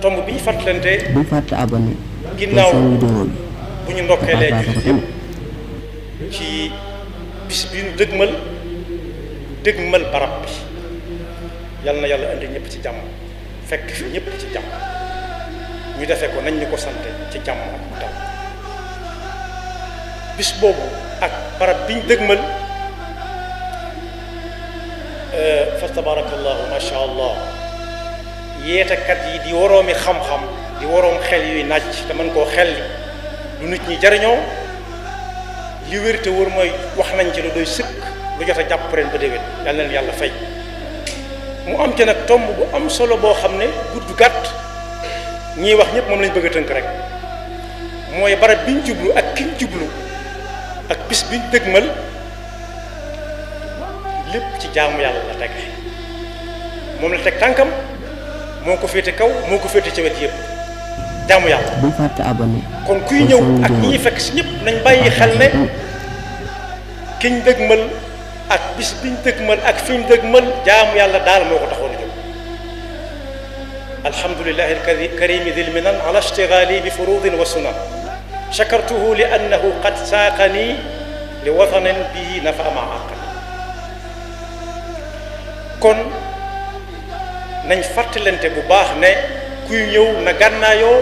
tomb bi ñu fàttalante bul fàtte abonné ginnaaw vidéo bi bu ñu ndokkeelee jullit yëpp ci bis bi ñu dëgmal barab bi yal na yàlla indi ñëpp ci jàmm fekk fi ñëpp ci jàmm ñu defee ko nañ ñu ko sante ci jàmm ak mu dal bis boobu ak barab bi ñu dëgmal fa tabarakallahu ma sha allah yeetekat yi di woroomi xam-xam di woroom xel yuy naaj te mën koo xel li lu nit ñi jariñoo li wér te wër mooy wax nañ ci lu doy sëkk lu jot a jàpp ren ba déwén yal na leen yàlla fay mu am ci nag tomb bu am solo boo xam ne gudd gàtt ñiy wax ñëpp moom lañ bëgg a tënk rek mooy barab biñ jublu ak kiñ jublu ak bis biñ dëgmal lépp ci jaamu yàlla la teg moom la teg tànkam moo ko féete kaw moo ko féete ci wet yëpp jaamu yàlla. bul fàtte abonné kon kuy ñëw ak ñi fekk si ñëpp nañ bàyyi xel ne kiñ dëgmal ak bis biñ dëgmal ak fiñ dëgmal jaamu yàlla daal moo ko taxoon a jóg. alhamdulillahi alkarimi dil minan ala ishtigali bi furudin wa sunan shakartuhu li annahu qad saaqani li watanin bihi nafa ma aqal. kon nañ fàttalante bu baax ne kuy ñëw na gànnaayoo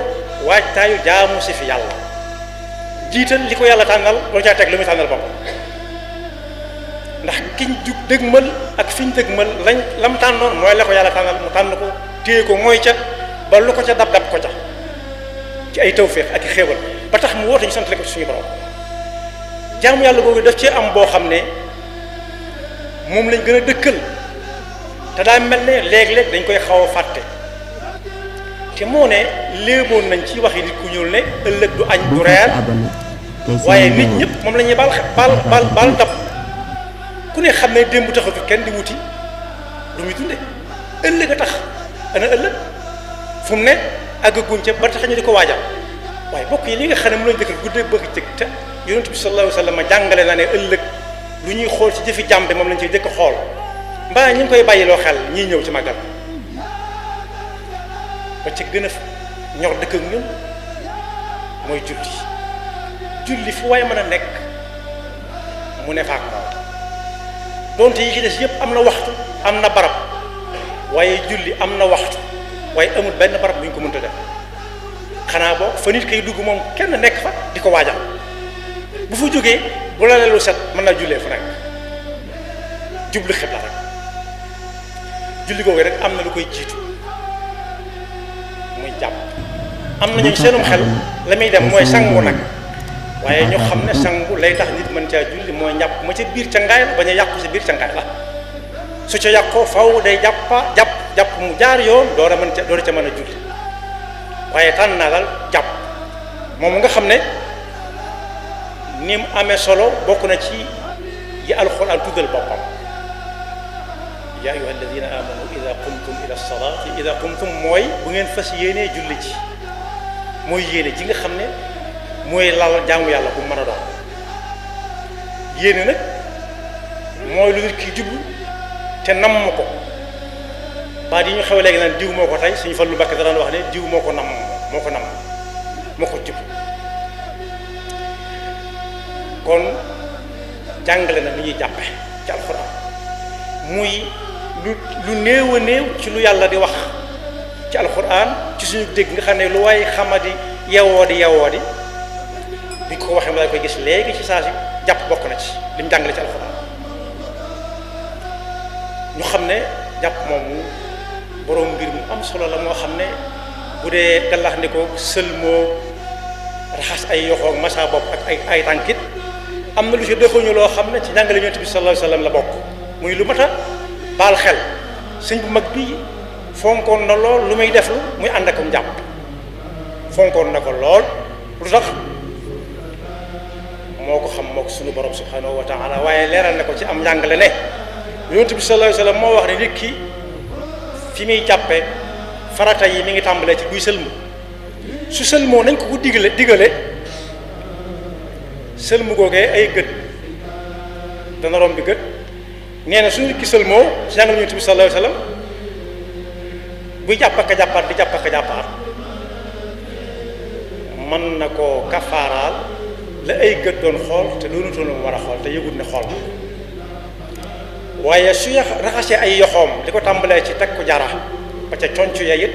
waajtaayu jaamu si fi yàlla jiital li ko yàlla tànnal loo caa teg lu muy tànnal boppam ndax kiñ jug dëgmal ak fiñ dëgmal lam tànnoon mooy la ko yàlla tànnal mu tànn ko téye ko mooy ca ba lu ko ca dab ko ca ci ay tawféex ak i xéewal ba tax mu woote ñu sant ko ci suñu borom jaamu yàlla boobu daf cee am boo xam ne moom lañ gën a dëkkal te daa mel ne léeg-léeg dañ koy xaw a fàtte te moo ne léeboon nañ ci waxi nit ku ñuul ne ëllëg du añ du reer waaye nit ñëpp moom la ñuy baal dab ku ne xam ne démb taxatu kenn di wuti lu muy dunde ëllëg a tax ana ëllëg fu mu ne àggaguñ ca ba tax ñu di ko waajal waaye bokk yi li nga xam ne mu lañ dëkkal guddee bëgg jëkk te yonent bi sallallahu alayhi wa sallam jàngale na ne ëllëg lu ñuy xool ci jëfi jàmbe moom lañ ciy jëkk xool mbaa ñu ngi koy bàyyiloo xel ñiy ñëw ci màggal ba ci gën a ñor dëkk ak ñun mooy julli fu waaye mën a nekk mu ne faak moom donte yi ci des yëpp am na waxtu am na barab waaye julli am na waxtu waaye amul benn barab bu ñu ko mënta def xanaa boo fa nit kay dugg moom kenn nekk fa di ko waajal bu fa jógee bu la leelu set mën naa jullee fu nekk jublu xibla rek julli googu rek am na lu koy jiitu muy jàpp am na ñu seenum xel la muy dem mooy sangu nag waaye ñu xam ne sangu lay tax nit mën caa julli mooy njàpp ma ca biir cangaay la bañ a yàqu si biir cangaay la su ca yàqoo faw day jàpp mu jaar yoon door a ca mën a julli waaye tànn naa daal jàpp moom nga xam ne ni mu amee solo bokk na ci yi alxuraan tuddal boppam yaa ayyuha alladina amanu ida qumtum ila salaati ida qumtum mooy bu ngeen fas yéenee julli ci mooy yéene ji nga xam ne mooy lal jaamu yàlla bu mën a doon yéene nag mooy lu nit ki jublu te namm ko baat yi ñu xew léegi naan diw moo ko tey suñu Fallu Mbàkke daan wax ne diw moo ko jublu kon jàngale na lu ñuy jàppe ci alxuraan muy lu néew a néew ci lu yàlla di wax ci alxuraan ci suñu dégg nga xam ne lu waay xamadi yewoo di bi ko waxee ma la koy gis léegi ci saa si jàpp bokk na ci li mu jàngale ci alxuraan ñu xam ne jàpp moomu borom mbir mu am solo la moo xam ne bu dee gallax ndi ko sëlmoo raxas ay yoxoog masa bopp ak ay tànkit am na lu ci dëxuñu loo xam ne ci jàngale Yonent bi sallallahu alayhi wa sallam la bokk muy lu mat a baal xel sëñ bu mag bi fonkoon na lool lu muy def lu muy ànd akum jàpp fonkoon na ko lool lu tax moo ko xam moo ko suñu borom subhanahu wa taala waaye leeral na ko ci am njàngale ne Yonent bi sallallahu alayhi wa sallam moo wax ne nit ki fi muy jàppe farata yi mi ngi tàmbalee ci buy sëlmu su sëlmoo nañ ko ko digale sëlmu googee ay gët dana romb bi gët nee na su nit ki sëlmoo ci njàngale Yonent bi sallallahu alayhi wa sallam buy jàpp ak jàppaat di jàpp ak jàppaat mën na koo kafaaraal la ay gët doon xool te doonutoon lu mu war a xool te yëgut ne xool na waaye su raxasee ay yoxoom di ko tàmbalee ci teg ko jara ba ca conc ya it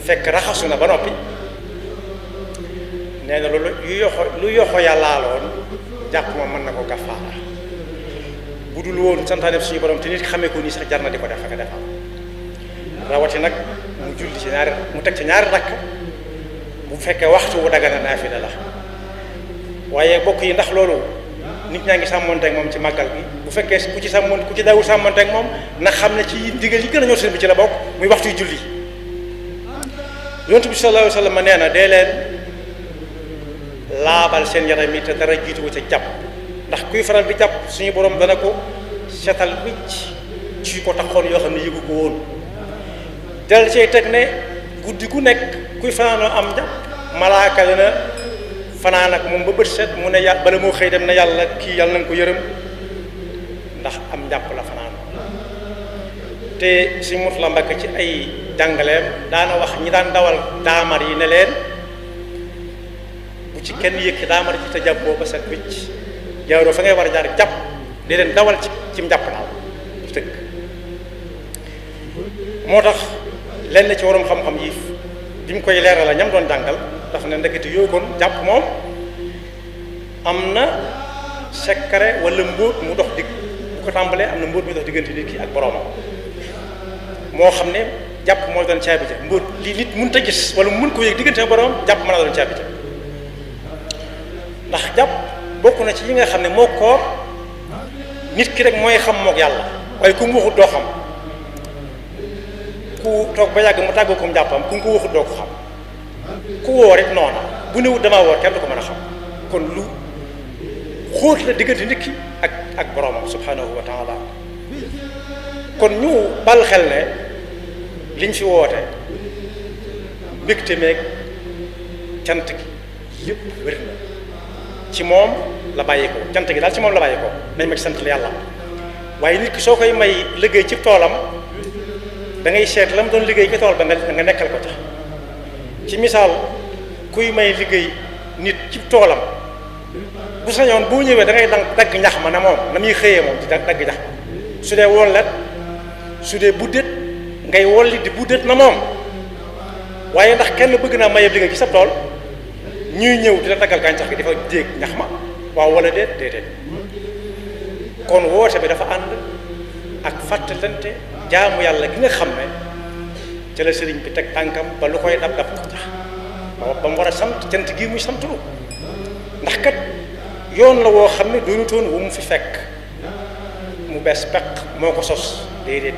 fekk raxasu na ba noppi nee na loolu lu yoxo ya laaloon jàpp ma mën na ko kafaara bu dul woon santaane suñu borom te nit xamee ko nii sax jar na di ko def ak a defal rawati nag mu julli ci ñaari mu teg ci ñaari rakk bu fekkee waxtu wu dagana naafila la waaye bokk yi ndax loolu nit ñaa ngi sàmmonteeg moom ci màggal bi bu fekkee ku ci dawul sàmmonteeg moom na xam ne ci ndigal yi gën a ñor seen bi ci la bokk muy waxtu yu julli yonent bi sallallahu alayhi wa sallam nee na dee leen laabal seen yaram yi te dara jiituwu ca jàpp ndax kuy faral di jàpp suñu borom dana ko setal wicc ci ko taxoon yoo xam ne yëgu ko woon del cay teg ne guddi gu nekk kuy fanaanoo am jàpp malaaka dana fanaan ak moom ba bët set mu ne yàlla bala moo xëy dem na yàlla kii yàlla nañ ko yërëm ndax am njàpp la fanaan te si mut la mbakk ci ay jàngaleem daana wax ñi daan dawal daamar yi ne leen bu ci kenn yëkki daamar ci te jàppoo ba set wicc jaaroo fa ngay war a jaar jàpp di leen dawal ci njàpp naaw du tëgg moo tax lenn ci waroom xam-xam yi bi mu koy leeral la ñam doon jàngal dafa ne ndekete yoo kon jàpp moom am na secret wala mbóot mu dox digg bu ko tàmbalee am na mbóot mu dox diggante nit ki ak boroomam moo xam ne jàpp mooy doon caabi ja mbóot li nit mënut a gis wala mu mën ko yëg diggante ak boroomam jàpp mën a doon caabi ja ndax jàpp bokk na ci yi nga xam ne moo koor nit ki rek mooy xam mook yàlla waaye ku mu waxut doo xam ku toog ba yàgg mu tàggoo ko mu jàppam ku ko waxut doo ko xam ku wóor rek noona bu newut damaa wóor kenn du ko mën a xam kon lu xóot la diggante nit ki ak boroomam subhanahu wa taala kon ñu bal xel ne liñ fi woote mbégte meeg cant gi yëpp wér na ci moom la bàyyi ko cant gi daal ci moom la bàyyi ko nañ ma ci sant la yàlla waaye nit ki soo koy may liggéey ci toolam da ngay seet la mu doon liggéey ci tool ba nga nekkal ko ca ci misaal kuy may liggéey nit ci toolam bu sañoon boo ñëwee da ngay dagg ñax ma na moom na muy xëyee moom di dagg ñax ma su dee wollet su dee buddet ngay wolli di buddet na moom waaye ndax kenn bëgg naa mayeb liggéey ci sa tool ñuy ñëw di la daggal gàncax gi dafa jéeg ñax ma waaw wala déedéet kon woote bi dafa ànd ak fàttalante jaamu yàlla gi nga xam ne ca la sëriñ bi teg tànkam ba lu koy dab ko tax ba mu war a sant cant gi muy sant lu ndax kat yoon la woo xam ne doonutoon wu mu fi fekk mu bees peq moo ko sos déedéet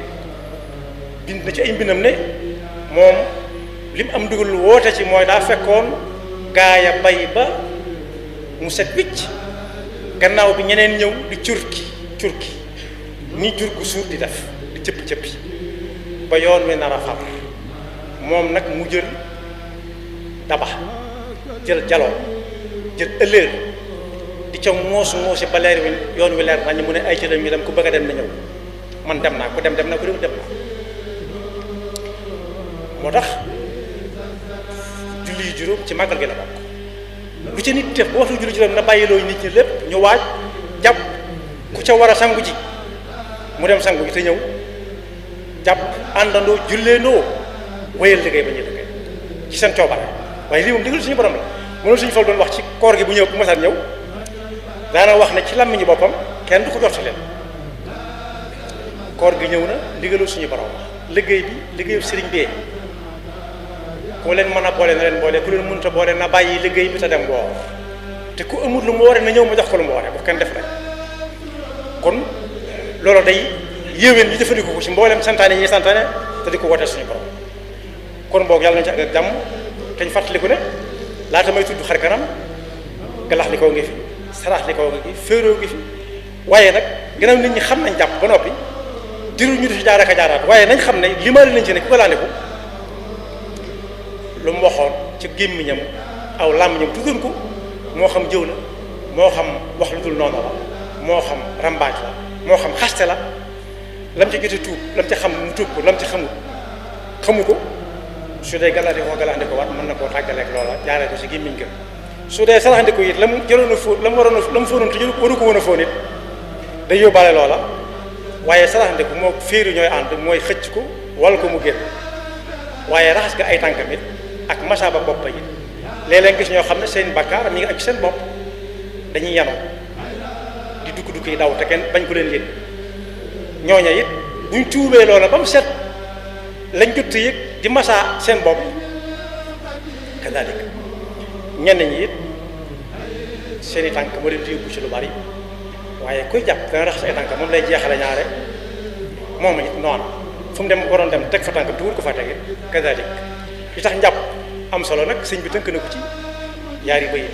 bind na ci ay mbindam ne moom li mu am dugal lu woote ci mooy daa fekkoon gaaya bay ba mu set wicc gannaaw bi ñeneen ñëw di curki ni jur gu suur di def di cëppi ba yoon wi nar a far moom nag mu jël daba jël jaloo jël ëllëer di ca moosi ba leer wi yoon wi leer nañu mu ne ay cëram yi dem ku bëgg a dem na ñëw man dem naa ku dem na ku dem naa moo tax julli juróom ci màggal gi la bokk lu ca nit def bu waxtu julli juróom na bàyyiloo nit ñi lépp ñu waaj jàpp ku ca war a sangu ji mu dem sangu ji te ñëw jàpp àndandoo julleendoo wéyal liggéey ba ñuy liggéey ci seen coobare waaye lii moom digal suñu borom la mënul suñu fal doon wax ci koor gi bu ñëw bu masaan ñëw daana wax ne ci làmmiñu boppam kenn du ko jot leen koor gi ñëw na ndigalu suñu borom liggéey bi liggéeyu sëriñ bee ku leen mën a boole na leen boole ku leen mënut a boole na bàyyi liggéey bi te dem woor te ku amul lu mu woore na ñëw ma jox ko lu mu woore bu kenn def rek kon loolu day yéwén ñu jëfandikoo ko ci mboolem santaane yi santaane te di ko wootee suñu borom kon boog yàlla nañu ci ak jàmm te ñu fàttaliku ne laata may tudd xar kanam galax li koo ngi fi sarax li koo ngi fi féeroo ngi fi waaye nag gannaaw nit ñi xam nañ jàpp ba noppi diru ñu di fi jaar ak a jaaraat waaye nañ xam ne limaali nañ ci ne ku ko laandiku lu mu waxoon ci gémmiñam aw làmmiñam tuddoon ko moo xam jëw la moo xam wax lu dul noonu la moo xam rambaaj la moo xam xaste la lam ci joti tuub lam ci xam mu tuub ko lam ci xamul xamu ko su dee galaxandi ko waat mën na koo tàggaleeg loola jaaree ko si gémmiñ ga su dee salaxandi ko it la mu jëloon a fóon la mu waroon a la mu fóonoon te waru ko woon a fóon it day yóbbaale loola waaye salaxandi ko moo féeru ñooy ànd mooy xëcc ko wal ko mu génn waaye raxas ga ay tànkam it ak masaaba bopp yi léeg-léeg gis ñoo xam ne seen bakkaar mi ngi ak seen bopp dañuy yanoo di dukk yi daw te kenn bañ ko leen yëg ñooña it buñ tuubee loola ba mu set lañ jot yëg di masaa seen bopp kadalik ñenn ñi it seeni tànk moo leen di yóbbu ci lu bari waaye kuy jàpp dana raxas ay tànk moom lay jeexale ñaare moom it noonu fu mu dem waroon dem teg fa tànk tuur ko fa tege kadalik li tax njàpp am solo nag sëñ bi tënk na ko ci yaari bayit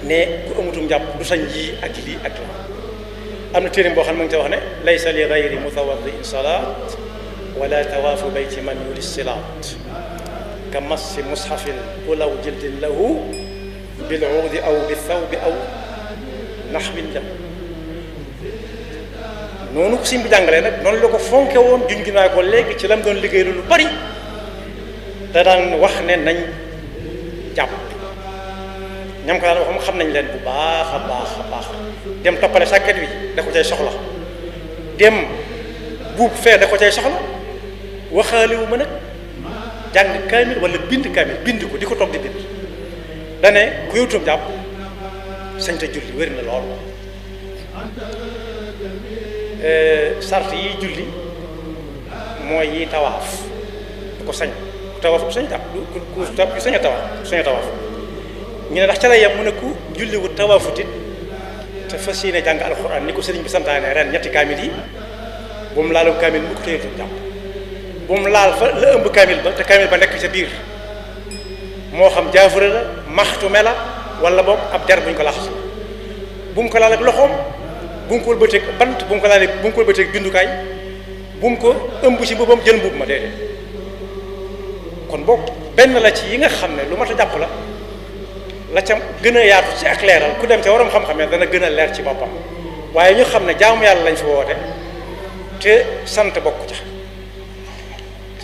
ne ku amutum njàpp du sañ yii ak lii ak la am na téere boo xam ne ma ngi te wax ne laysa li gayri mutawaddiin salaat wala tawaafu bayti man yuli silaat ka massi mushafin walaw jildin lahu bil uudi aw bi thawbi aw naxwin la noonu ko sëñ bi jàngalee nag noonu la ko fonke woon junj naa ko léegi ci lam doon liggéey lu bari da daan wax ne nañ jàpp ñam ko daan wax xam nañ leen bu baax a baax dem toppale sàkket wi da ko cay soxla dem buub fee da ko cay soxla waxaaliwu ma nag jàng kaamil wala bind kaamil bind ko di ko toog di bind dane ku yowtum jàpp sañ ta julli wér na lool sart yi julli mooy yi tawaaf du ko sañ tawaaf ku sañ jàpp ku sañ a tawaaf ñu ne ndax ca la yem mu ne ku julliwu tawaafutit te fas yéene jàng alxuraan ni ko sëriñ bi santaane ren ñetti kaamil yi bu mu laalum kaamil mu ko téye jàpp bu mu laal fa la ëmb kaamil ba te kaamil ba nekk ca biir moo xam jaafure la maxtume la wala boog ab jar buñ ko laxas bu mu ko laal ak loxoom bu mu ko wëlbateeg bant bu mu ko laalee bu mu ko wëlbateeg bindukaay bu mu ko ëmb ci mbubbam jël mbubb ma déedéet kon boog benn la ci yi nga xam ne lu mat a jàpp la ca gën a yaatu ci ak leeral ku dem ca waroom xam-xam ne dana gën a leer ci boppam waaye ñu xam ne jaamu yàlla lañ fi woote te sant bokk ca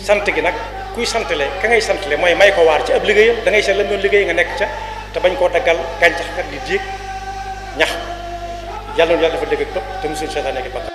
sant gi nag kuy santale ka ngay santale mooy may ko waar ci ab liggéeyam da ngay seet la doon liggéey nga nekk ca te bañ koo daggal gàncax kat di déeg ñax yàlla noonu yàlla dafa dégg ak topp te musul seetaan nekk bakkaar